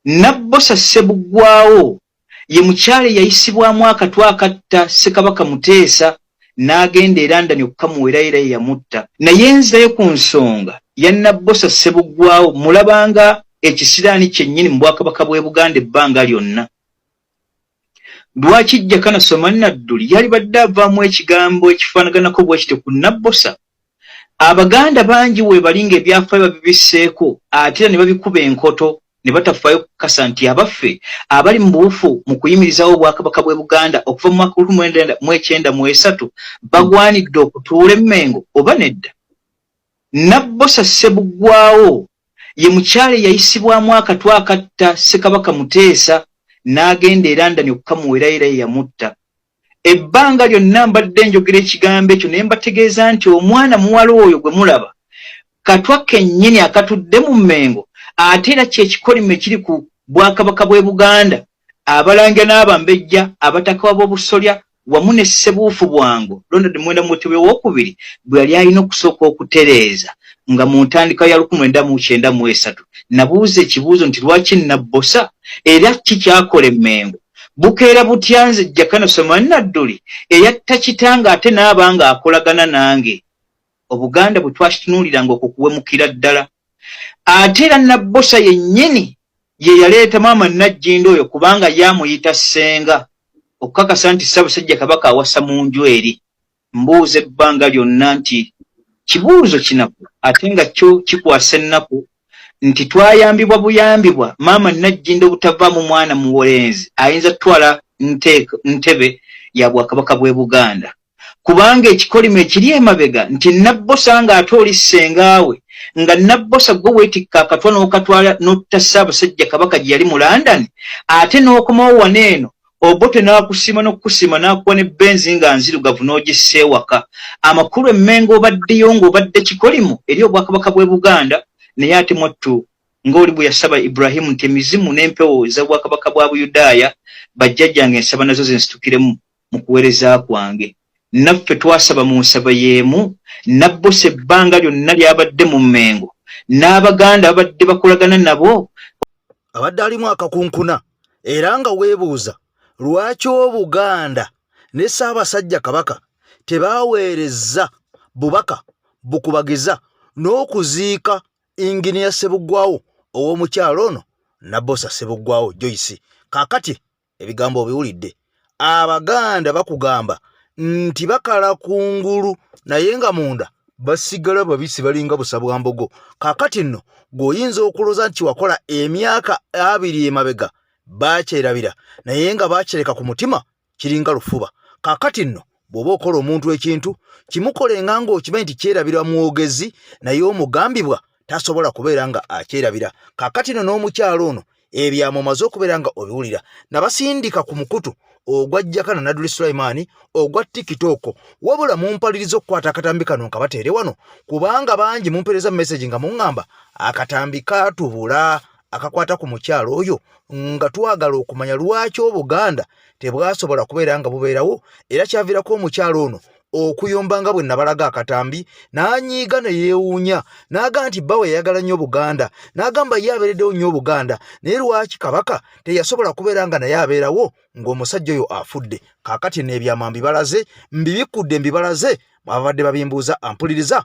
Nabbosa Ssebuggwawo ye mukyala yayisibwamu akatwa akatta Ssekabaka Muteesa n'agenda e London okukamuwera era yamutta. Naye nzeyo ku nsonga ya Nabbosa Ssebuggwawo mulabanga ekisiraani kyennyini mu Bwakabaka bw'e Buganda ebbanga lyonna. Lwaki Jakana Ssomani Nadduli yali badde avaamu ekigambo ekifaanaganako bwe kityo ku Nabbosa? Abaganda bangi we balinga ebyafaayo babibisseeko ate era ne babikuba enkoto ne batafaayo kukasa nti abaffe abali mu buufu mu kuyimirizawo Obwakabaka bw'e Buganda okuva mu mwaka 1993 bagwanidde okutuula e Mengo oba nedda. Nabbosa Ssebuggwawo ye mukyala yayisibwamu akatwa akatta Ssekabaka Muteesa n'agenda e London okukamuwera era yamutta. Ebbanga lyonna mbadde njogera ekigambo ekyo ne mbategeeza nti omwana muwala oyo gwe mulaba katwa kennyini akatudde mu Mengo ate era kyekikolime kiri ku Bwakabaka bw'e Buganda. Abalangira n'Abambejja abataka b'obusolya wamu ne Ssebuufu Bwango Ronald Mwenda Mutebi II bwe yali alina okusooka okutereeza nga mu ntandikwa ya 1993. Nabuuza ekibuuzo nti lwaki Nabbosa era kikyakola e Mengo? Bukeera butya nze Jakana Ssomani Nadduli eyatta kitanga ate n'abanga akolagana nange? Obuganda bwe twakitunuuliranga okukuwemukira ddala. Ate era Nabbosa yennyini ye yaleeta maama Najjindo oyo kubanga yamuyita ssenga okukakasa nti Ssaabasajja Kabaka awasa mu nju eri. Mbuuza ebbanga lyonna nti kibuuzo kinaku ate nga kyo kikwasa ennaku nti twayambibwa buyambibwa maama Najjindo butavaamu mwana muwolenzi ayinza tutwala ntebe ya Bwakabaka bw'e Buganda. Kubanga ekikolimo ekiri emabega nti Nabbosa nga ate oli ssengaawe nga Nabbosa gwe weetikka akatwa n'okatwala n'otta Ssaabasajja Kabaka gye yali mu London ate n'okomawo wano eno Obote n'akusima n'okusima n'akuwa ne benzi nga nzirugavu n'ogisse ewaka. Amakulu e Mengo obaddeyo ng'obadde kikolimo eri Obwakabaka bw'e Buganda naye ate mwattu ng'oli bwe yasaba Ibrahimu nti emizimu n'empewo ez'Obwakabaka bwa Buyudaaya bajjajjange ensaba nazo zensitukiremu mu kuweereza kwange. Naffe twasaba mu nsaba y'emu. Nabbosa ebbanga lyonna lyabadde mu Mengo n'Abaganda abadde bakolagana nabo abadde alimu akakunkuna era nga weebuuza lwaki Obuganda ne Ssaabasajja Kabaka tebaaweerezza bubaka bukubagiza n'okuziika Inginiya Ssebuggwawo ow'omukyalo ono Nabbosa Ssebuggwawo Joyce. Kaakati ebigambo obiwulidde. Abaganda bakugamba nti bakala kungulu naye nga munda basigala babisi balinga busa bwa mbogo. Kaakati nno g'oyinza okuloza nti wakola emyaka 2 emabega baakyerabira naye nga baakyereka ku mutima kiringa lufuba. Kaakati nno bw'oba okola omuntu ekintu kimukolenga ng'okimanyi nti kyerabira mwogezi naye omugambibwa tasobola kubeera nga akyerabira. Kaakati nno n'omukyalo ono ebyamumaze okubeera nga obiwulira. Nabasindika ku mukutu ogwa Jakana Nadduli Sulaiman ogwa TikTok wabula mumpaliriza okukwata akatambi kano nkabateere wano kubanga bangi mumpereza message nga muŋŋamba akatambi katubula akakwata ku mukyalo oyo nga twagala okumanya lwaki Obuganda tebwasobola kubeera nga bubeerawo era kyavirako omukyalo ono okuyomba nga bwe nabalaga akatambi n'anyiiga ne yeewuunya n'agamba nti bbawe yayagala nnyo Buganda n'agamba ye abeereddewo nnyo Buganda naye lwaki Kabaka teyasobola kubeera nga naye abeerawo ng'omusajja oyo afudde. Kaakati n'ebyama mbibikudde mbibalaze ababadde babimbuuza ampuliriza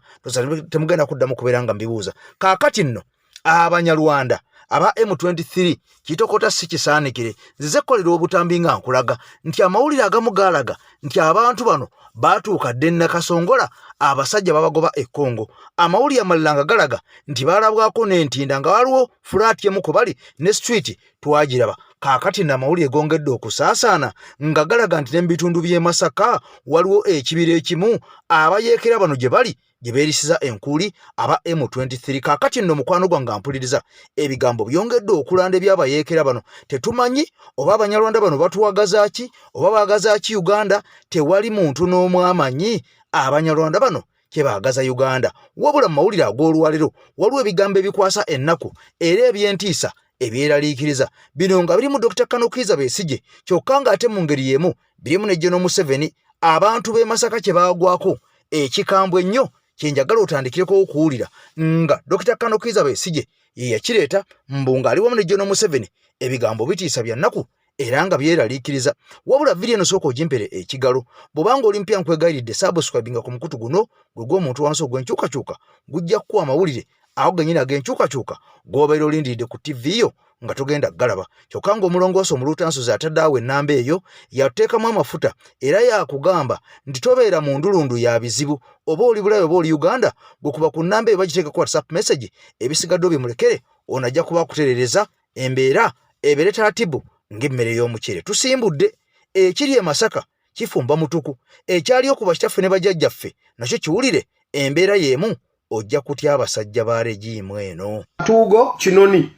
temugenda kuddamu kubeera nga mbibuuza. Kaakati nno Abanyarwanda aba M23 kitokota si kisaanikire nzize kolera obutambi nga nkulaga nti amawulire agamu gaalaga nti abantu bano baatuuka dde Nakasongola abasajja babagoba e Congo. Amawulire amalala nga galaga nti baalabwako n'entinda nga waliwo fulaati emu ku bali ne street twagiraba. Kaakati n'amawulire gongedde okusaasaana nga galaga nti ne mu bitundu by'e Masaka waliwo ekibira ekimu abayeekera bano gye bali gye beerisiza enkuuli aba M23. Kaakati nno mukwano gwange mpuliriza ebigambo byongedde okulanda ebyabayeekera bano. Tetumanyi oba Abanyarwanda bano batuwagaza ki oba baagaza ki Uganda. Tewali muntu n'omu amanyi Abanyarwanda bano kye baagaza Uganda. Wabula mu mawulire ag'olwaliro waliwo ebigambo ebikwasa ennaku era ebyentiisa ebyeraliikiriza. Bino nga birimu Dr. Kanokiza Besigye kyokka ng'ate mu ngeri y'emu birimu ne General Museveni. Abantu b'e Masaka kye baagwako ekikambwe ennyo kyenjagala otandikireko okuwulira nga Dr. Kanokiza Besigye ye yakireeta Mbunga ali wamu ne John Museveni ebigambo bitiisa bya nnaku era nga byeraliikiriza. Wabula vidiyo eno sooka ogimpere ekigalo bw'obanga oli mpya nkwegayiridde subscribinga ku mukutu guno gwe gw'omuntu wansi ogw'enkyukakyuka gujja kukuwa amawulire ago gennyini ag'enkyukakyuka gw'obeera olindiridde ku TV yo nga togenda galaba. Kyokka ng'omulongoosa omuluutansozi atadde awo ennamba eyo yateekamu amafuta era yakugamba nti tobeera mu ndulundu ya bizibu oba oli Bulaaya oba oli Uganda gwe ku nnamba eyo bagiteeka ku WhatsApp message ebisigadde obimulekere ono ajja kuba akutereereza embeera ebeere taatibu ng'emmere y'omukyere. Tusimbudde ekiri e Masaka kifumba mutuku ekyaliyo ku bakitaffe ne bajjajjaffe nakyo kiwulire embeera y'emu ojja kutya abasajja ba regimu eno. Tugo Kinoni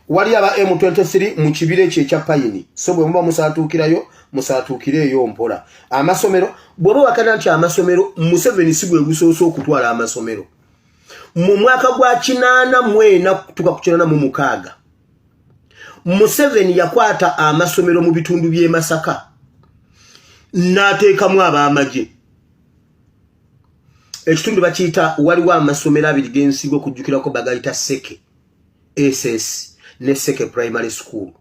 wali aba M23 mu kibira ekyo ekya Payini so bwe muba musaatuukirayo musaatuukireeyo mpola. Amasomero bw'oba wakana nti amasomero Museveni si gwe gusoosa okutwala amasomero mu mwaka gwa 84 tuka ku 86 Museveni yakwata amasomero mu bitundu by'e Masaka n'ateekamu ab'amagye. Ekitundu bakiyita waliwo amasomero abiri g'ensigo okujjukirako bagayita Seke SS ne Seke Primary School.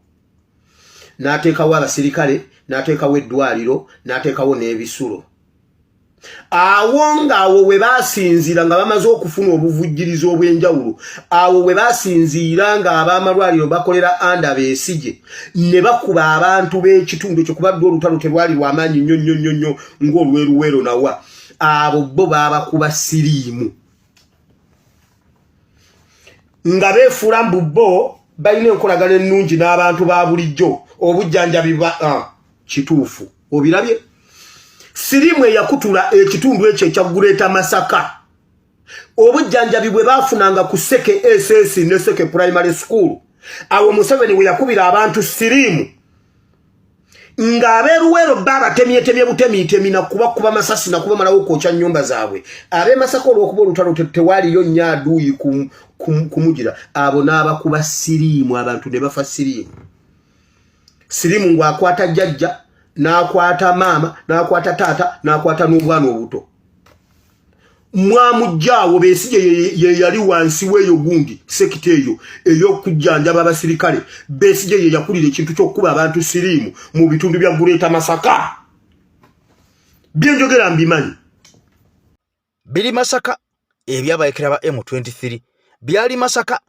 N'ateekawo abasirikale, n'ateekawo eddwaliro, n'ateekawo n'ebisulo. Awo ng'awo we baasinziira nga bamaze okufuna obuvujjirizi obw'enjawulo, awo we baasinziira ng'ab'amalwaliro bakolera anda Besigye ne bakuba abantu b'ekitundu ekyo kubadde olutalo terwali lw'amaanyi nnyo ng'olweruwero nawa. Abo bo babakuba siriimu nga beefuula mbu bo balina enkolagana ennungi n'abantu ba bulijjo obujjanjabi kituufu. Obirabye siriimu eyakutula ekitundu ekyo ekya Greater Masaka obujjanjabi bwe baafunanga ku Seke SS ne Seke Primary School. Awo Museveni we yakubira abantu siriimu nga abeeruwero babatemyetemye butemiitemi na kuba masasi na kuba malawo kwokya nnyumba zaabwe. Ab'e Masaka olw'okuba olutalo tewaliyo nnyo aduuyi kumugira abo n'abakuba siriimu abantu ne bafa siriimu. Siriimu ng'akwata jjajja n'akwata maama n'akwata taata n'akwata n'obwana obuto. Mwamujjaawo Besigye ye yali wansi w'eyo gundi sekita eyo ey'okujjanjaba abasirikale. Besigye ye yakulira ekintu ky'okukuba abantu siriimu mu bitundu bya Greater Masaka. Byenjogera mbimanyi. Biri Masaka ebyabayekera ba M23 byali Masaka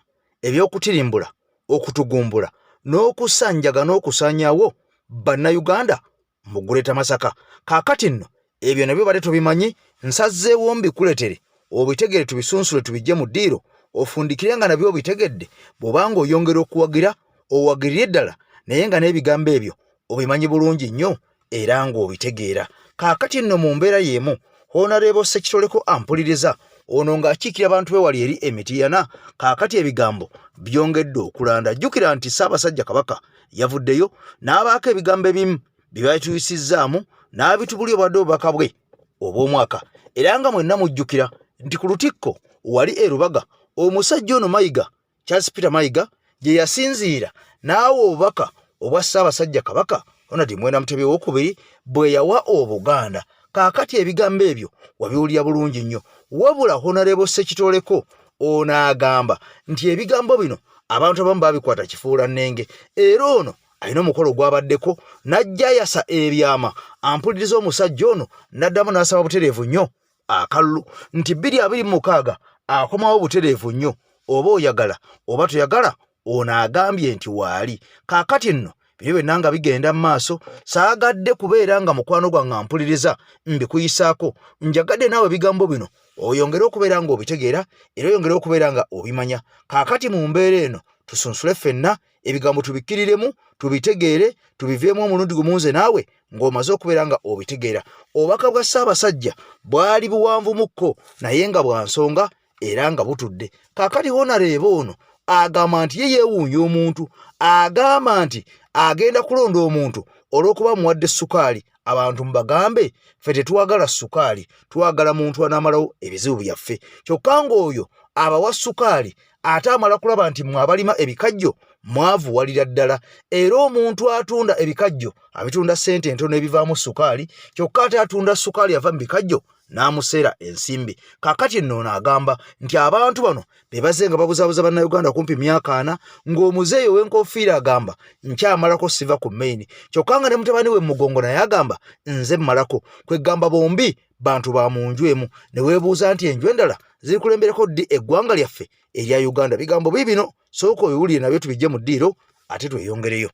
eby'okutirimbula okutugumbula n'okusanjaga n'okusaanyaawo bannayuganda mu Greater Masaka. Kaakati nno ebyo nabyo bale tubimanyi nsazzeewo mbikuletere obitegere tubisunsule tubijje mu ddiiro ofundikire nga nabyo obitegedde bw'obanga oyongera okuwagira owagirire ddala naye nga n'ebigambo ebyo obimanyi bulungi nnyo era ng'obitegeera. Kaakati nno mu mbeera y'emu Honorable Ssekitoleko ampuliriza ono ng'akiikira abantu be wali eri Emitiana. Kaakati ebigambo byongedde okulanda. Jjukira nti Ssaabasajja Kabaka yavuddeyo n'abaako ebigambo ebimu bye bayituyisizzaamu n'abitubulya obadde obubaka bwe obw'omwaka era nga mwenna mujjukira nti ku lutikko wali e Rubaga omusajja ono Mayiga Charles Peter Mayiga gye yasinziira n'awa obubaka obwa Ssaabasajja Kabaka Ronald Mwenda Mutebi owookubiri bwe yawa Obuganda. Kaakati ebigambo ebyo wabiwulira bulungi nnyo wabula Honorable Ssekitoleko ono agamba nti ebigambo bino abantu abamu babikwata kifuula nnenge era ono alina omukolo gwabaddeko n'ajja yasa ebyama. Ampuliriza omusajja ono n'addamu n'asaba butereevu nnyo akalulu nti 2026 akomawo butereevu nnyo oba oyagala oba toyagala. Ono agambye nti waali. Kaakati nno biri byonna nga bigenda mu maaso saagadde kubeera nga mukwano gwange ampuliriza mbikuyisaako. Njagadde naawe ebigambo bino oyongere okubeera nga obitegeera era oyongere okubeera nga obimanya. Kaakati mu mbeera eno tusunsule ffenna ebigambo tubikkiriremu tubitegeere tubiveemu omulundi gumunze naawe ng'omaze okubeera nga obitegeera. Obubaka bwa Ssaabasajja bwali buwanvu mukko naye nga bwa nsonga era nga butudde. Kaakati Honorable ono agamba nti ye yeewuunya omuntu, agamba nti agenda kulonda omuntu olw'okuba muwadde sukaali. Abantu mbagambe ffe tetuwagala sukaali, tuwagala muntu anaamalawo ebizibu byaffe. Kyokka ng'oyo abawa sukaali ate amala kulaba nti mwabalima ebikajjo mwavuwalira ddala. Era omuntu atunda ebikajjo abitunda ssente entono ebivaamu sukaali, kyokka ate atunda sukaali ava mu bikajjo n'amuseera ensimbi. Kaakati nno n'agamba nti abantu bano be bazze nga babuzaabuza bannayuganda kumpi myaka 4 ng'omuzeeyi ow'enkofiira agamba nkyamalako siva ku maini. Kyokka nga ne mutabani we Mugongo naye agamba nze mmalako. Kwegamba bombi bantu ba mu nju emu. Ne weebuuza nti enju endala ziri kulembereko ddi eggwanga lyaffe erya Uganda. Bigambo bibino sooka obiwulire nabyo tubijje mu ddiiro ate tweyongereyo.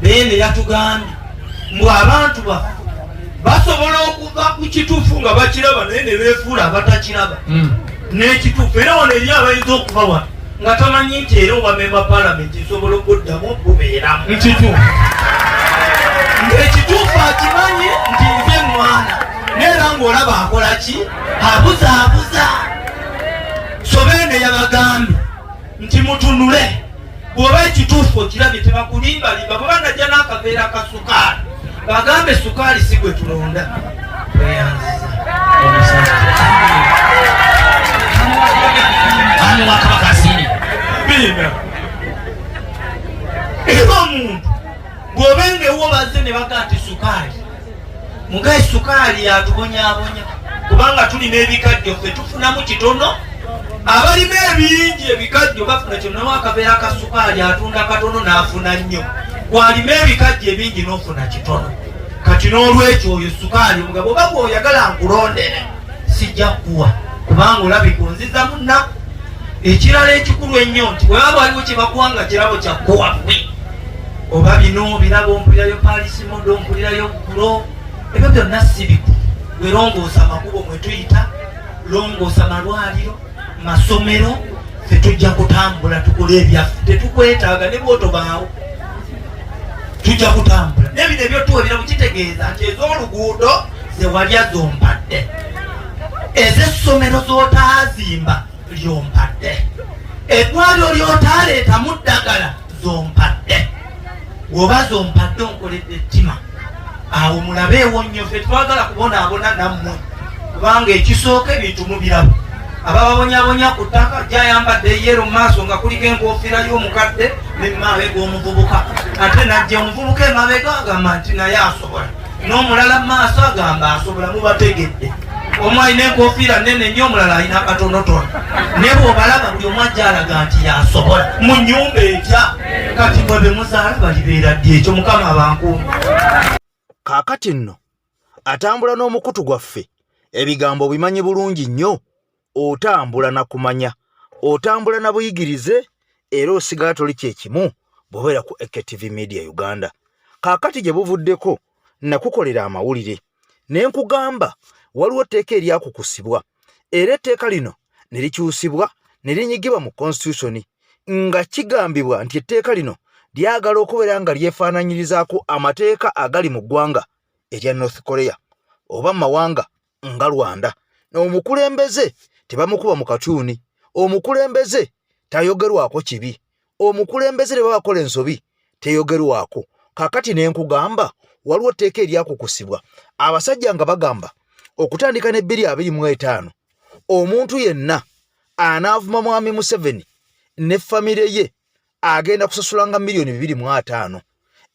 Bene yatugambye mbu abantu basobola okuva ku kituufu nga bakiraba naye ne beefuula abatakiraba n'ekituufu. Era wano eri abayinza okuba wano nga tamanyi nti era obamemba paalamenti esobola okuddamu okubeeramu ng'ekituufu akimanyi nti nze mwana neera ng'olaba akola ki abuzaabuza. So bene yabagambye nti mutunule bw'oba ekituufu okirabye tebakulimbalimba. bwe banajja n'akaveera akasukaali bagambe sukaali si gwe tulonda. Era omuntu bw'obengewo bazze ne baga nti sukaali mugaye sukaali yatubonyaabonya kubanga tulina ebikajjo ffe tufunamu kitono. Abalima ebingi ebikajjo bafuna kyonawo akabeera akasukaali atunda katono n'afuna nnyo. Gwalima ebikajjo ebingi n'ofuna kitono. Kati n'olwekyo oyo sukaali mugabo oba bw'oyagala nkulondere sijja kuwa kubanga olabika onziza munnaku. Ekirala ekikulu ennyo nti bwe baba waliwo kye bakuwanga kirabo kyakkuwa ggwe oba bino birabo ompulirayo palisimodo ompulirayo gulo ebyo byonna si bikulu. Gwe longoosa amakubo mwe tuyita, longoosa malwaliro, masomero, ffe tujja kutambula tukole ebyaffe tetukwetaaga ne bw'otobaawo tujja kutambula. N'ebino ebyotuwulira mukitegeeza nti ez'oluguudo ze walya zompadde, ez'essomero z'otaazimba lyompadde, eddwaliro ly'otaaleetamu ddagala zompadde. Bw'oba zompadde onkoledde ettima awo mulabeewo nnyo. Ffe twagala kubonaabona nammwe kubanga ekisooka ebintu mubirabo. Abababonyabonya ku ttaka gyayambadde yero mu maaso nga kuliko enkofiira y'omukadde n'emabega omuvubuka. Ate najja omuvubuka emabega agamba nti naye asobola, n'omulala mu maaso agamba asobola. Mubategedde omu alina enkofiira nnene nnyo, omulala alina katonotono. Ne bw'obalaba buli omu ajja alaga nti yasobola. Mu nnyumba etya kati mwe be muzaala balibeera ddi? Ekyo Mukama abankuuma. Kaakati nno atambula n'omukutu gwaffe ebigambo bimanyi bulungi nnyo. Otambula na kumanya, otambula na buyigirize, era osigala toli kyekimu bw'obeera ku AKTV Media Uganda. Kaakati gye buvuddeko nakukolera amawulire ne nkugamba waliwo etteeka eryakukusibwa, era etteeka lino ne likyusibwa ne linyigibwa mu constitution nga kigambibwa nti etteeka lino lyagala okubeera nga lyefaananyirizaako amateeka agali mu ggwanga erya North Korea oba mu mawanga nga Rwanda. N'omukulembeze tebamukuba mu katuuni, omukulembeze tayogerwako kibi, omukulembeze ne babakola ensobi teyogerwako. Kaakati ne nkugamba waliwo etteeka eryakukusibwa abasajja nga bagamba okutandika ne 2025 omuntu yenna anaavuma mwami Museveni ne famire ye agenda kusasulanga $2.5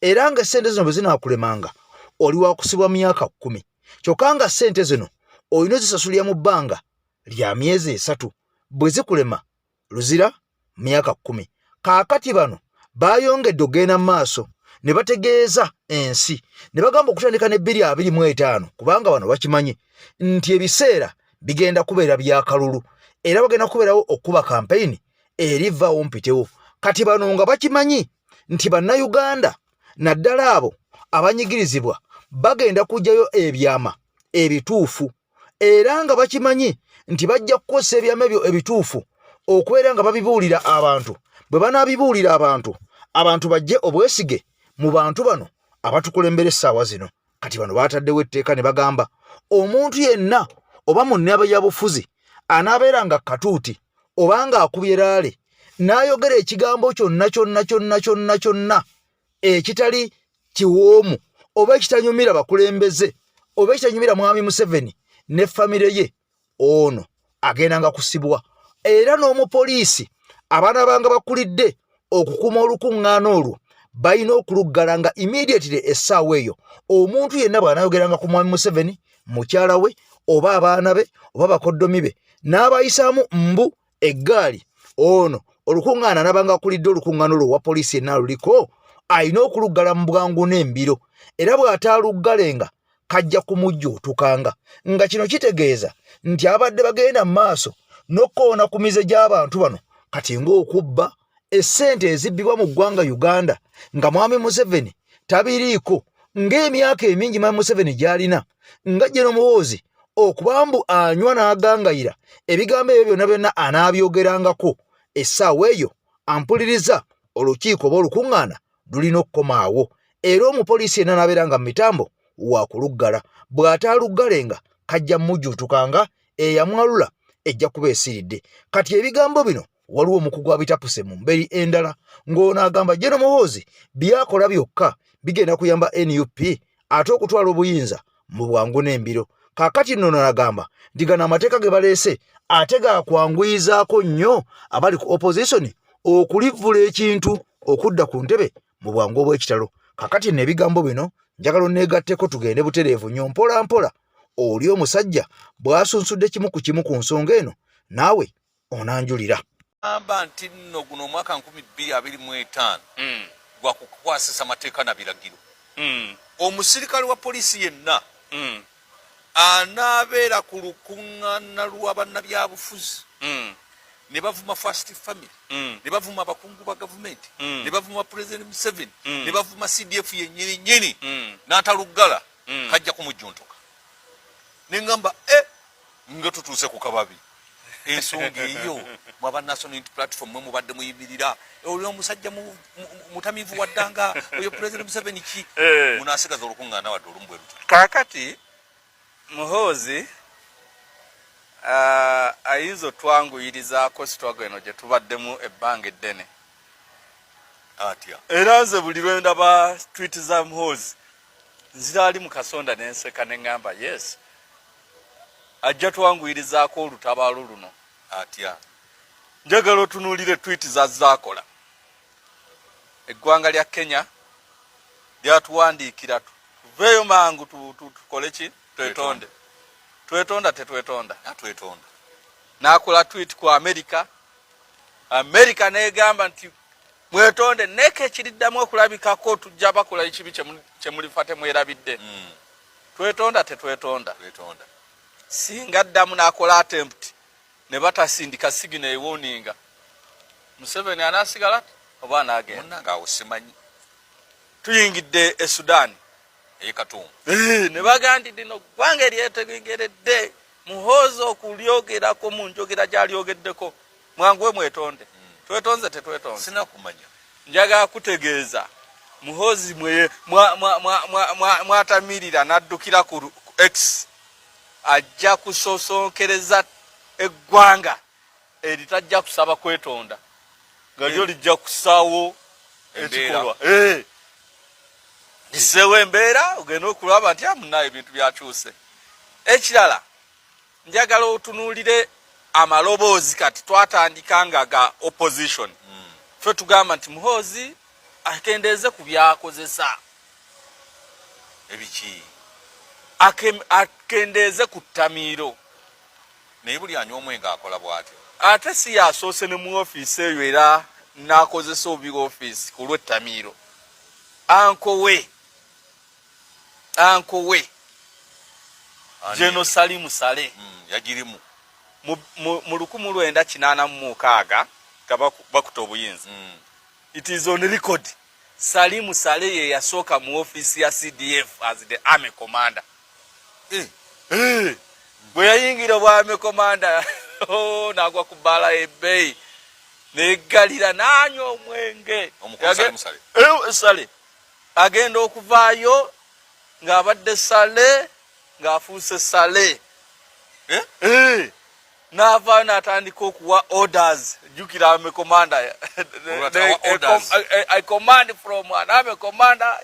era nga ssente zino bwe zinaakulemanga oli wakusibwa myaka 10. Kyokka nga ssente zino olina zisasulira mu bbanga lya myezi 3, bwe zikulema luzira myaka 10. Kaakati bano bayongedde ogenda mu maaso ne bategeeza ensi ne bagamba okutandika ne 2025 kubanga bano bakimanyi nti ebiseera bigenda kubeera bya kalulu era bagenda kubeerawo okuba kampeyini erivaawo mpitewo. Kati bano nga bakimanyi nti bannayuganda naddala abo abanyigirizibwa bagenda kujjayo ebyama ebituufu era nga bakimanyi nti bajja kukozesa ebyama ebyo ebituufu okubeera nga babibuulira abantu. Bwe banaabibuulira abantu bajje obwesige mu bantu bano abatukulembera essaawa zino. Kati bano baataddewo etteeka ne bagamba omuntu yenna oba munnabyabufuzi anaabeera nga katuuti oba nga akubye laale n'ayogera ekigambo kyonna ekitali kiwoomu oba ekitanyumira bakulembeze oba ekitanyumira mwami Museveni ne famire ye, ono agendanga kusibwa. Era n'omupoliisi abaana banga bakulidde okukuuma olukuŋŋaana olwo balina okuluggalanga immediately essaawa eyo. Omuntu yenna bw'anaayogeranga ku mwami Museveni, mukyala we oba abaana be oba bakoddomi be n'abayisaamu mbu eggaali ono olukuŋŋaana nabanga akulidde olukuŋŋaana olwo wa poliisi yenna luliko alina okuluggala mu bwangu n'embiro era bw'ataaluggalenga kajja kumujjuutukanga nga kino kitegeeza nti abadde bagenda mu maaso n'okkoona ku mize gy'abantu bano kati ng'okubba essente ezibbibwa mu ggwanga Uganda nga Mwami Museveni tabiriiko ng'emyaka emingi Mwami Museveni gy'alina nga General Muhoozi okuba mbu anywa n'agangayira ebigambo ebyo byonna byonna anaabyogerangako essaawa eyo ampuliriza olukiiko oba olukuŋŋaana lulina okukomaawo era omupoliisi yenna n'abeera nga mu mitambo wa kuluggala bw'ataaluggalenga kajja mujjuutukanga eyamwalula ejja kuba esiridde kati ebigambo bino waliwo omukugu abitapuse mu mberi endala ng'ono agamba General Muhoozi byakola byokka bigenda kuyamba NUP ate okutwala obuyinza mu bwangu n'embiro kaakati nno n'agamba nti gano amateeka ge baleese ate gaakwangwizaako nnyo abali ku opposition okulivvula ekintu okudda ku ntebe mu bwangu obw'ekitalo kaakati nno ebigambo bino njagala onneegatteko tugende butereevu nnyo mpola mpola oli omusajja bw'asunsudde kimu ku kimu ku nsonga eno naawe onanjulira amba nti nno guno omwaka 2025 gwa kukwasisa mateeka na biragiro omusirikale wa poliisi yenna anaabeera ku lukuŋŋaana lwa bannabyabufuzi ne bavuma First Family ne bavuma abakungu ba gavumenti ne bavuma President Museveni ne bavuma CDF yennyini nnyini n'ataluggala kajja kumujjuntuka ne ngamba nga tutuuse ku kababi ensonga eyo mwaba National Unity Platform mwe mubadde muyimirira oli omusajja mutamiivu waddanga oyo President Museveni ki munaasigaza olukuŋŋaana wadde olumbwe luto kaakati Muhoozi ayinza otwanguyirizaako sitwago eno gye tubaddemu ebbanga eddene atya era nze buli lwe ndaba tweet za Muhoozi nzira ali mu kasonda n'enseka ne ŋŋamba yes ajja twanguyirizaako olutabaalo luno atya njagala otunuulire tweet zazaakola eggwanga lya Kenya lyatuwandiikira tuveeyo mangu tukole ki twetonde tetwetonda n'akola tweet ku America n'egamba nti mwetonde neke ekiriddamu okulabikako tujja bakola ekibi kyemulifa temwerabidde twetonda tetwetonda singa ddamu n'akola attempt ne batasindika signal warninga Museveni anaasigala oba anaagenda ngaawo simanyi tuyingidde e Sudan Katumba ne bagandi dino ggwanga eryetegeeredde Muhoozi okulyogerako mu njogera gy'alyogeddeko mwanguwe mwetonde twetonze tetwetonze sina kumanya njagala kutegeeza Muhoozi mwatamirira n'addukira ku X ajja kusosonkereza eggwanga eritajja kusaba kwetonda nga lyo lijja kusaawo ekikolwa liseewo embeera ogenda okulaba nti amunayo ebintu byakyuse ekirala njagala otunuulire amaloboozi kati twatandika nga ga opposition ffe tugamba nti Muhoozi akendeeze ku byakozesa ebiki akendeeze ku ttamiiro naye buli anywa omwenge akola bw'atyo ate si yasoose ne mu ofiisi eyo era n'akozesa obubi ofiisi ku lw'ettamiiro ankowe General Salim Saleh yagirimu mu 1986 bakuta obuyinza it is on record Salim Saleh ye yasooka mu ofiisi ya CDF as the army commander bwe yayingira obwami commander n'agwa ku bbaala ebbeeyi n'eggalira n'anywa omwenge Saleh agenda okuvaayo ng'abadde Saleh ng'afuuse Saleh n'avaayo n'atandika okuwa orders jjukira army commander I command from an army commander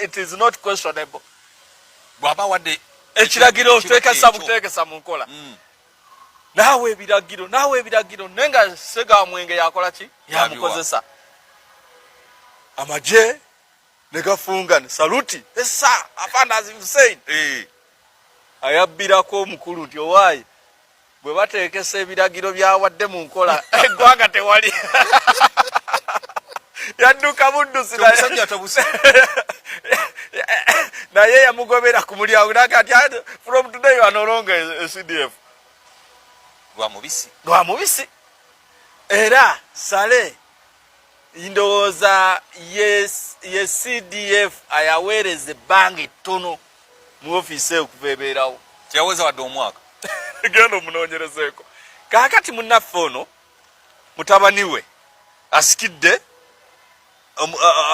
it is not questionable bw'aba wadde ekiragiro tekesa butekesa mu nkola naawe ebiragiro nenga sega mwenge yakola ki yamukozesa amaje negafunga saluti esa apana Hussein ayabbirako omukulu nti owaayi bwe bateekesa ebiragiro byawadde mu nkola eggwanga tewali yadduka buddusi naye yamugobera ku mulyango nakati from today you are no longer a CDF lwa mubisi era Sale ndowooza ye CDF ayaweereza ebbanga ettono mu ofiisi okuva ebeerawo kyaweza wadde omwaka genda omunoonyerezeeko kaakati munnaffe ono mutabani we asikidde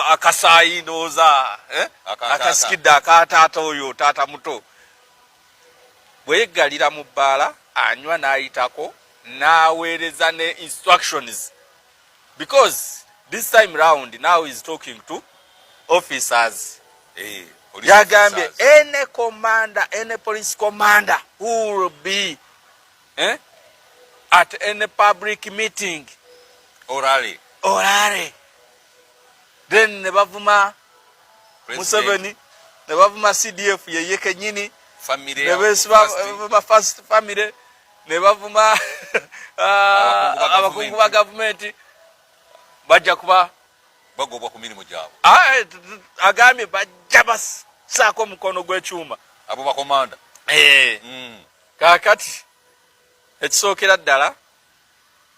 akasaayi ndowooza akasikidde akataata oyo taata muto bwe yeggalira mu bbaala anywa n'ayitako n'aweereza ne instructions because this time round now is talking to officers yagambye any commander, any police commander who will be at any public meeting or rally then ne bavuma Museveni ne bavuma CDF yeye kenyini ne bavuma first family ne bavuma abakungu ba government bajja kuba bagobwa ku mirimu gyabo agambye bajja basaako omukono gw'ekyuma abo bakomanda kaakati ekisookera ddala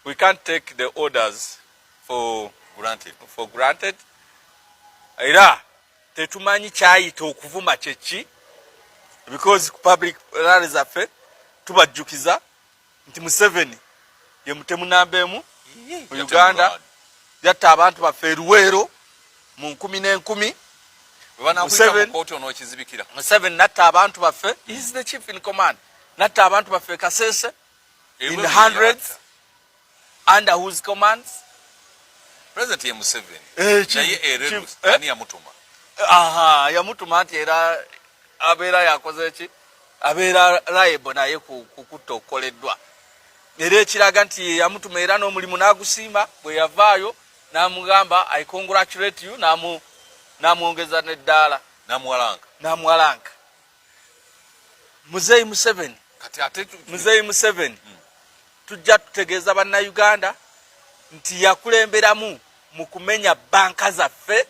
we can't take the orders for granted era tetumanyi kyayita okuvuma kyeki because public rallies affe tubajjukiza nti Museveni ye mutemu namba emu mu Uganda yatta abantu baffe Luweero mu 10 Museveni natta abantu baffe he is the chief in command natta abantu baffe Kasese in the hundreds under whose commands President ye Museveni naye erelu ani yamutuma yamutuma nti era abeera yakoze eki abeera liable naye kukutta okukoleddwa era ekiraga nti yamutuma era n'omulimu n'agusiima bwe yavaayo n'amugamba I congratulate you n'amwongeza n'eddaala n'amuwalanga Muzeeyi Museveni tujja tutegeeza bannayuganda nti yakulemberamu mu kumenya banka zaffe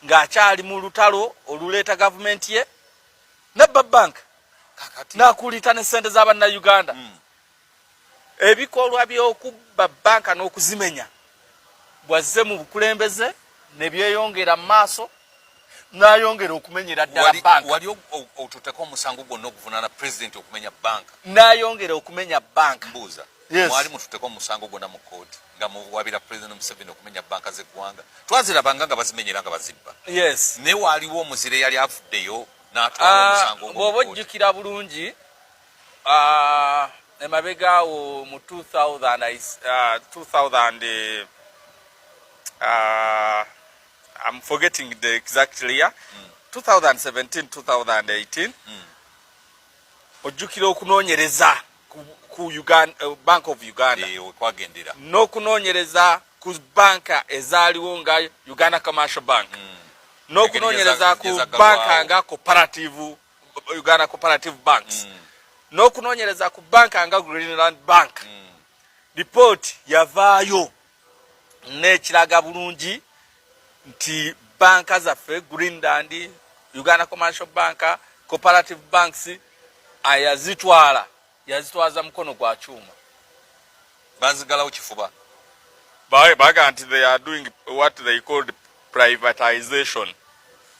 ng'akyali mu lutalo oluleeta gavumenti ye nabba banka n'akuulita ne ssente z'abannayuganda ebikolwa by'okubba banka n'okuzimenya bwazze mu bukulembeze ne byeyongera mu maaso n'ayongera okumenyera ddala banka wali otuteko omusango gwonna okuvunaana president okumenya banka n'ayongera okumenya banka mbuuza Yes. mwali mututeko omusango gwonna mu kooti nga muwabira president Museveni okumenya banka z'eggwanga twazirabanga nga bazimenyera nga bazibba yes ne waliwo omuzire yali afuddeyo n'atwala omusango bw'oba ojjukira bulungi emabega awo mu 2000 I'm forgetting the exact year 2017 2018 ojjukira okunoonyereza ku Uganda, Bank of Uganda kwagendera n'okunoonyereza ku banka ezaaliwo nga Uganda Commercial Bank n'okunoonyereza ku banka nga Cooperative Uganda Cooperative Banks n'okunoonyereza ku banka nga Greenland Bank report yavaayo n'ekiraga bulungi nti banka zaffe Greenland Uganda Commercial Bank Cooperative Banks yazitwaza mukono gwa kyuma bazigalawo kifuba baga nti they are doing what they called privatization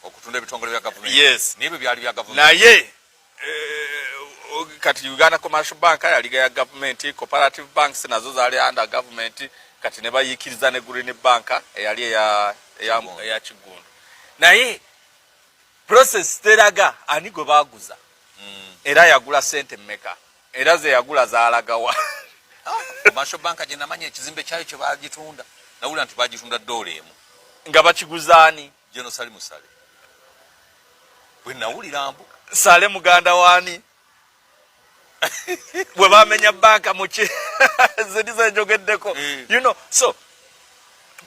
okutunda ebitongole bya government yes nibyo byali bya government naye kati Uganda Commercial Bank yaliga ya government Cooperative Banks nazo zaali under government kati ne bayikiriza ne Green Bank eyali eya Kigundu naye process teraga ani gwe baguza era yagula sente mmeka era ze yagula zaalagawa Commercial Bank agenda manya ekizimbe kyayo kye bagitunda nawula nti bagitunda $1 emu nga bakiguzaani Jeno Sali Musale bwe nawulira mbu Sale muganda wani bwe bamenya banka muki zedize njogeddeko you know so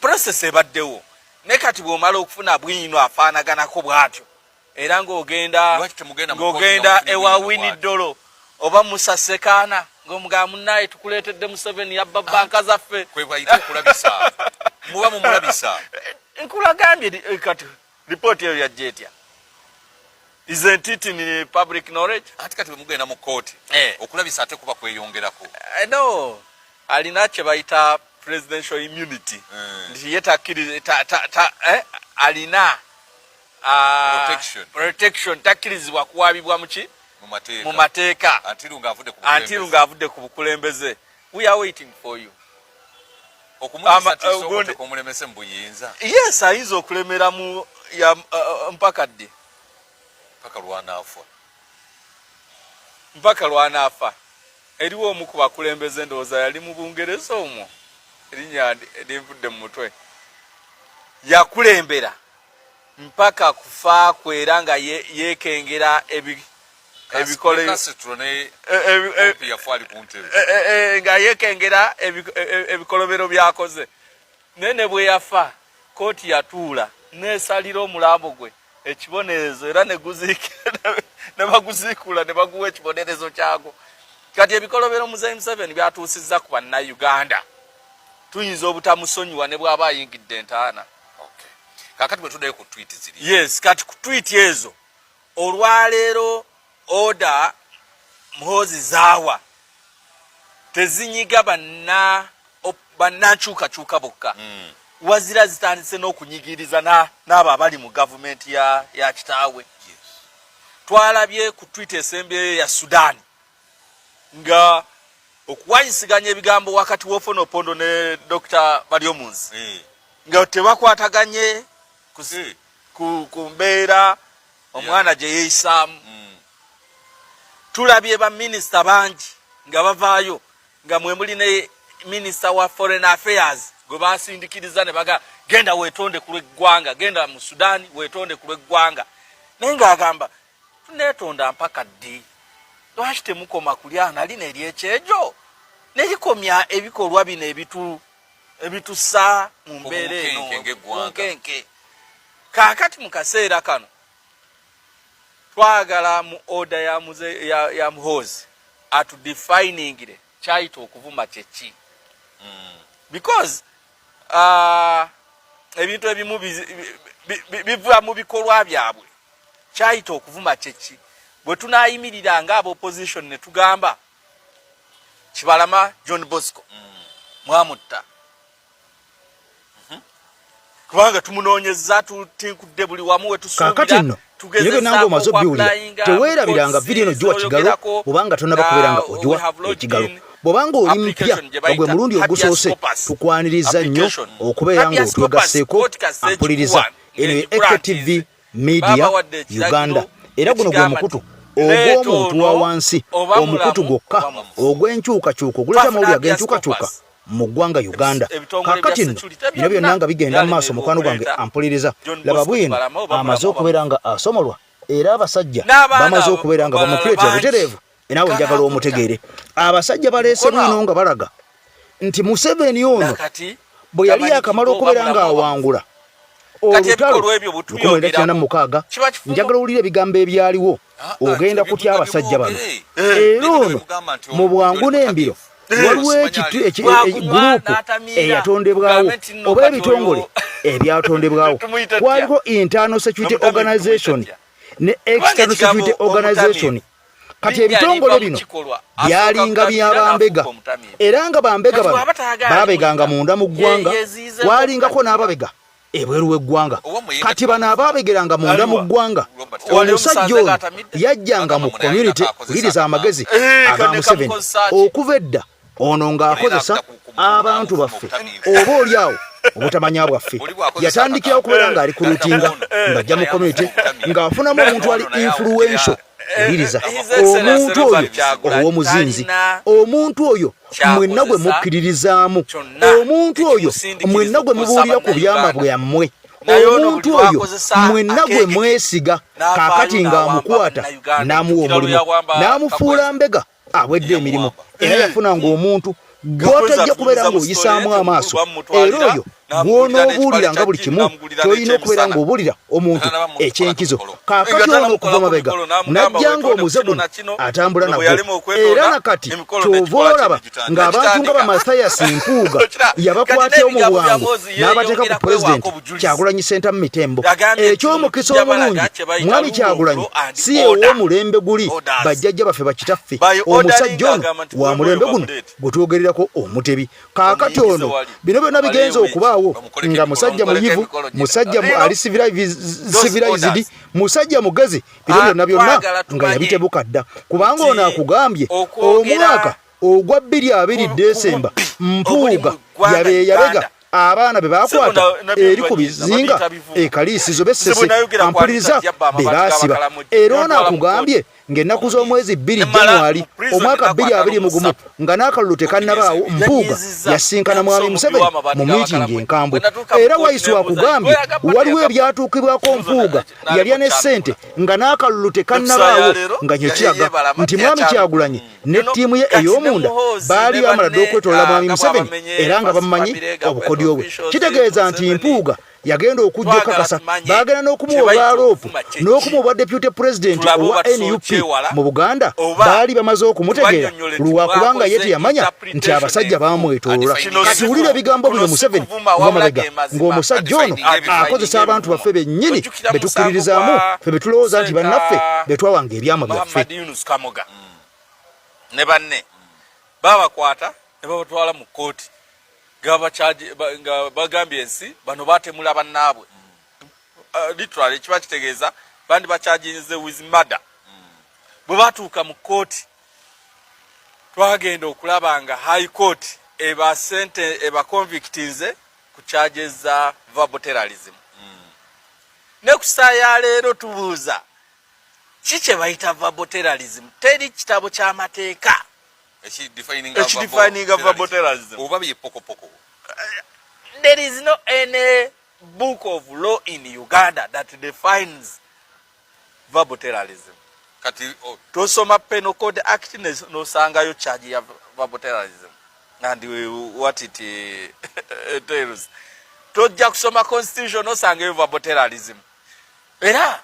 process ebaddewo ne kati bw'omala okufuna bwino afaanaganako bw'atyo era ng'ogenda ewa Winnie oba Musa Sekana ng'omugamba munnaye tukuleetedde Museveni yabba banka zaffe muba mumulabisa nkulagambye kati ripooti eyo yajja etya isn't it in public knowledge ati kati mugenda mu kooti okulabisa ate kuba kweyongerako no alina kye bayita presidential immunity nti yetakkiriza alina protection takkirizibwa kuwaabibwa mu mateeka antiru ng'avudde ku bukulembeze. We are waiting for you. Okumulemese mu buyinza. Yes, ayinza okulemera mu mpaka ddi mpaka lw'anaafa. Eriwo omu ku bakulembeze ndowooza yali mu Bungereza omwo erinnya erimvudde mu mutwe yakulembera mpaka kufa kwera nga yeekengera nga yeekengera ebikolobero byakoze nene bwe yafa kooti yatuula neesalira omulambo gwe ekibonerezo era ne baguziikula ne baguwa ekibonerezo kyago. Kati ebikolobero Muzeeyi Museveni byatuusizza ku bannayuganda tuyinza obutamusonyiwa ne bw'aba ayingidde entaana. Kakati bwe tuddayo ku tweet ziri. Yes, kati ku tweet ezo olwaleero oda Muhoozi zaawa tezinyiga bannakyukakyuka bokka. Wazira zitandise n'okunyigiriza n'abo abali mu gavumenti ya kitaawe. Twalabye ku tweet esembyeyo ya Sudan nga okuwayisiganya ebigambo wakati w'Ofono Opondo ne Dr. Baryomunsi nga tebakwataganye ku mbeera omwana gye yeeyisaamu. Tulabye baminisita bangi nga bavaayo nga mwe muli ne minisita wa foreign affairs gwe basindikiriza ne baga genda weetonde ku lw'eggwanga, genda mu Sudan weetonde ku lw'eggwanga. Naye ng'agamba tuneetonda mpaka ddi? Lwaki temukoma kulyana lino ery'ekyejo nerikomya ebikolwa bino ebitussa mu mbeera eno nkenke. Kaakati mu kaseera kano twagala mu oda ya Muhoozi atudefiningire kyayita okuvuma kyeki. Because ebintu ebimu biva mu bikolwa byabwe. Kyayita okuvuma kyeki. Bwe tunaayimirira ng'aba opposition ne tugamba Kibalama John Bosco mwamutta kubanga tumunoonyeza tutinkudde buli wamu we tusuubira. Kaakati nno yebe nange omaze obbiwulira teweerabiranga vidiyo eno giwa Kigalo bwobanga tonnaba kubeera nga ogiwa ekigalo. Bw'obanga oli mpya ogwe mulundi ogusoose tukwaniriza nnyo okubeera ng'otwegasseeko ampuliriza eno ye AKTV Media Uganda era guno gwe mukutu ogw'omuntu wa wansi omukutu gwokka ogw'enkyukakyuka oguleta amawulire ag'enkyukakyuka mu ggwanga Uganda. Kaakati nno bino byonna nga bigenda mu maaso mukwano gwange ampuliriza laba bwino amaze okubeera nga asomolwa era abasajja bamaze okubeera nga bamukuleetera butereevu. Naawe njagala omutegeere abasajja baleese bwino nga balaga nti Museveni ono bwe yali yakamala okubeera nga awangula olutalo 1996 njagala owulira ebigambo ebyaliwo ogenda kutya abasajja bano. Era ono mu bwangu n'embiro waliwo gurupu eyatondebwawo oba ebitongole ebyatondebwawo. Kwaliko Internal Security Organization ne External Security Organization. Kati ebitongole bino byalinga byabambega era nga bambega bano babeganga munda mu ggwanga walingako n'ababega ebweru w'eggwanga. Kati bano ababegeranga munda mu ggwanga omusajja ono yajjanga mu community kuliriza amagezi aga Museveni okuva edda ono ng'akozesa abantu baffe oba oli awo obutamanya bwaffe. Yatandikira okubeera ng'ali ku lutinga ng'ajja mu community ng'afunamu omuntu ali influential Uliriza omuntu oyo ow'omuzinzi, omuntu oyo mwenna gwe mukkiririzaamu, omuntu oyo mwenna gwe mubuulira ku byama byammwe, omuntu oyo mwenna gwe mwesiga, kaakati ng'amukwata n'amuwa omulimu n'amufuula mbega awedde emirimu, era yafunanga omuntu gw'otajja kubeera ng'oyisaamu amaaso, era oyo bw'onoobuulira nga buli kimu kyolina okubeera ng'obuulira omuntu ekyenkizo. Kaakati ono okuva mabega najja ng'omuze guno atambula nagwo, era nakati kyova olaba ng'abantu nga Bamathias Mpuuga yabakwatyawo mu bwangu n'abateeka ku pulezidenti Kyagulanyi Ssentamu Mitembo. Eky'omukisa omulungi mwami Kyagulanyi si ew'omulembe guli bajjajja baffe bakitaffe, omusajja ono wa mulembe guno gwe twogererako Omutebi. Kaakati ono bino byonna bigenza okubaawo nga musajja muyivu, musajja ali civilized, musajja mugezi, bino byonna nga yabitebuka dda, kubanga ono akugambye omwaka ogwa 2020 Desemba Mpuuga yabega abaana be bakwata eri ku bizinga ekaliisizo bessese ampuliriza be baasiba. Era ono akugambye ng'ennaku z'omwezi 2 January omwaka 2021 nga n'akalulu tekannabaawo Mpuuga yasinkana mwami Museveni mu miitingi enkambwe. Era Waisu akugambye waliwo ebyatuukibwako Mpuuga yalya ne ssente nga n'akalulu tekannabaawo, nga kyo kiraga nti mwami Kyagulanyi ne ttiimu ye ey'omunda baali bamala dda okwetolola mwami Museveni era nga bamumanyi obukodyo bwe. Kitegeeza nti Mpuuga yagenda okujja okakasa, baagenda n'okumuwa olwaloopu n'okumuwa deputy president owa NUP mu Buganda, baali bamaze okumutegeera lwakubanga ye teyamanya nti abasajja baamwetoolola. Kati wulira ebigambo bino Museveni nga mabega ng'omusajja ono akozesa abantu baffe bennyini be tukkiririzaamu, ffe be tulowooza nti bannaffe be twawanga ebyama byaffe. Ne banne babakwata ne babatwala mu kkooti nga bagambye ensi bano batemula bannaabwe. Literally kiba kitegeeza bandi bakyajinze with murder. Bwe batuuka mu kkooti twagenda okulaba nga high court eba convictinze ku charges za verbal terrorism. Ne ku saa ya leero tubuuza kiki bayita verbal terrorism. Teri kitabo ky'amateeka defining verbal terrorism. There is no any book of law in Uganda that defines verbal terrorism. Tosoma Penal Code Act no sangayo charge ya verbal terrorism and what it entails. Tojja kusoma constitution no sangayo verbal terrorism. Era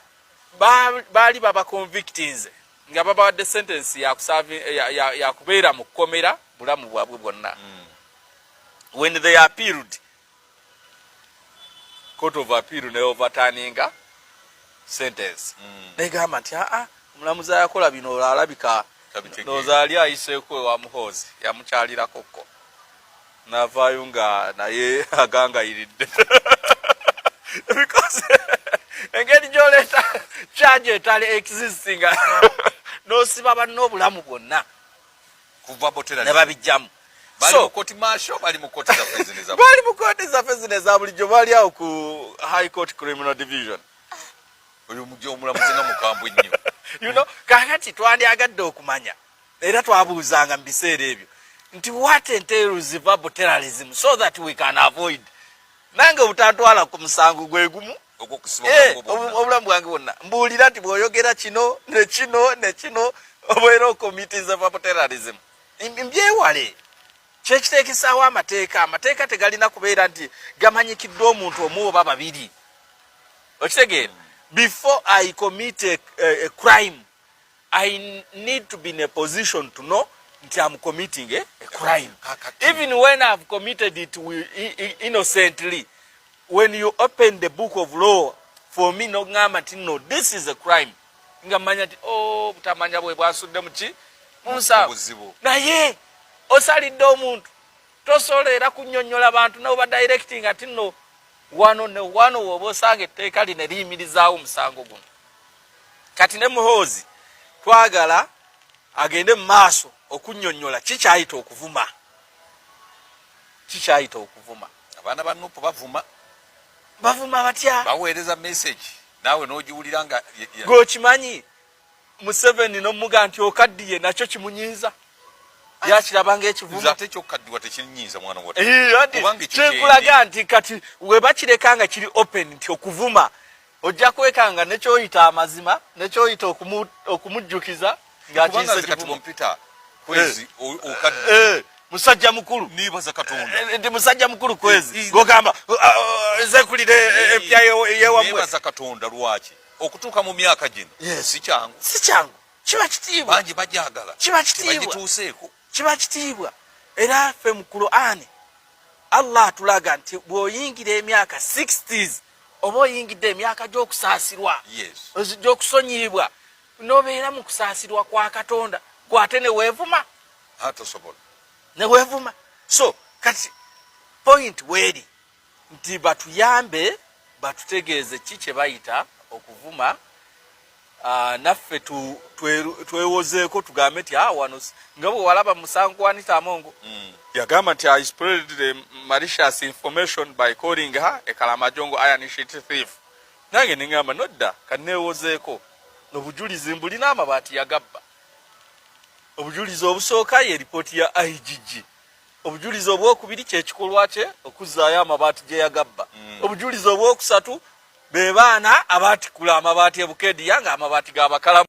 bali baba convictings nga baba the sentence ya kuserve ya kubeera mu komera bulamu bwabwe bwonna. When they appealed, Court of Appeal ne overturning sentence. They gamba nti omulamuzi yakola bino alabika nozaali ayiseeko wa muhoozi yamukyalira kokko navaayo nga naye agangayiridde because engeri gy'oleeta charge etali existing n'osiba banno obulamu bwonna ne babijjamu. Bali mu kooti zaffe zino eza bulijjo baali awo ku High Court Criminal Division. Oyo mujjo omulamuzi nga mukambwe nnyo. You know, kakati twandyagadde okumanya era twabuuzanga mu biseera ebyo nti what entails verbal terrorism so that we can avoid. Nange obutantwala ku musango gwe gumu obulamu bwange bwonna mbuulira nti bw'oyogera kino ne kino obeera okomitiza verbal terrorism. Mbyewale kyekiteekesaawo amateeka tegalina kubeera nti gamanyikiddwa omuntu omu oba babiri. Okitegeera? Before I commit a crime, I need to be in a position to know that I'm committing a crime. Even when I've committed it innocently, when you open the book of law, for me no ngamba nti no, this is a crime. Ngamanya nti butamanya bwe bwasudde muki munsawo. Naye osalidde omuntu tosolera kunnyonnyola abantu n'oba directing ati no wano ne wano woba osanga etteeka lino liyimirizaawo omusango guno. Kati ne muhoozi twagala agende mu maaso okunnyonnyola kikyayita okuvuma. Abaana ba Nuupu bavuma batya? Baweereza message naawe n'ogiwulira nga g'okimanyi Museveni n'omuga nti okaddiye nakyo kimunyiiza. Yakirabanga ekivuma ate kyokaddiwa tekinyiiza mwana wa kyekulaga nti kati we bakireka nga kiri open nti okuvuma ojja kwekanga nekyoyita amazima nekyoyita okumujjukiza ng'akiyise kivuma. Kwezi okaddiye musajja mukulu nibaza Katonda ndi musajja mukulu kwezi gogamba zekulire empya yewa mwe nibaza Katonda lwaki okutuuka mu myaka gino si kyangu kiba kitiibwa bangi bajagala kiba kitiibwa era ffe mu Qur'ani Allah atulaga nti bw'oyingira emyaka 60s oba oyingidde emyaka gy'okusaasirwa gy'okusonyiyibwa n'obeera mu kusaasirwa kwa Katonda gwate ne weevuma hatasobola ne weevuma so kati point weeri nti batuyambe batutegeeze ki kye bayita okuvuma naffe twewozeeko tugambe nti wano nga bwe walaba musango Anita Amongo yagamba nti I spread the malicious information by calling her a Kalamajongo iron sheet thief. Nange ningamba nodda kanewozeeko obujulizi mbulina amabaati yagabba. Obujulizi obusooka ye ripooti ya IGG. Obujulizi obwokubiri kyekikolwa kye okuzzaayo amabaati gye yagabba. Obujulizi obwokusatu be baana abaatikula amabaati e Bukedya nga amabaati g'Abakalamu.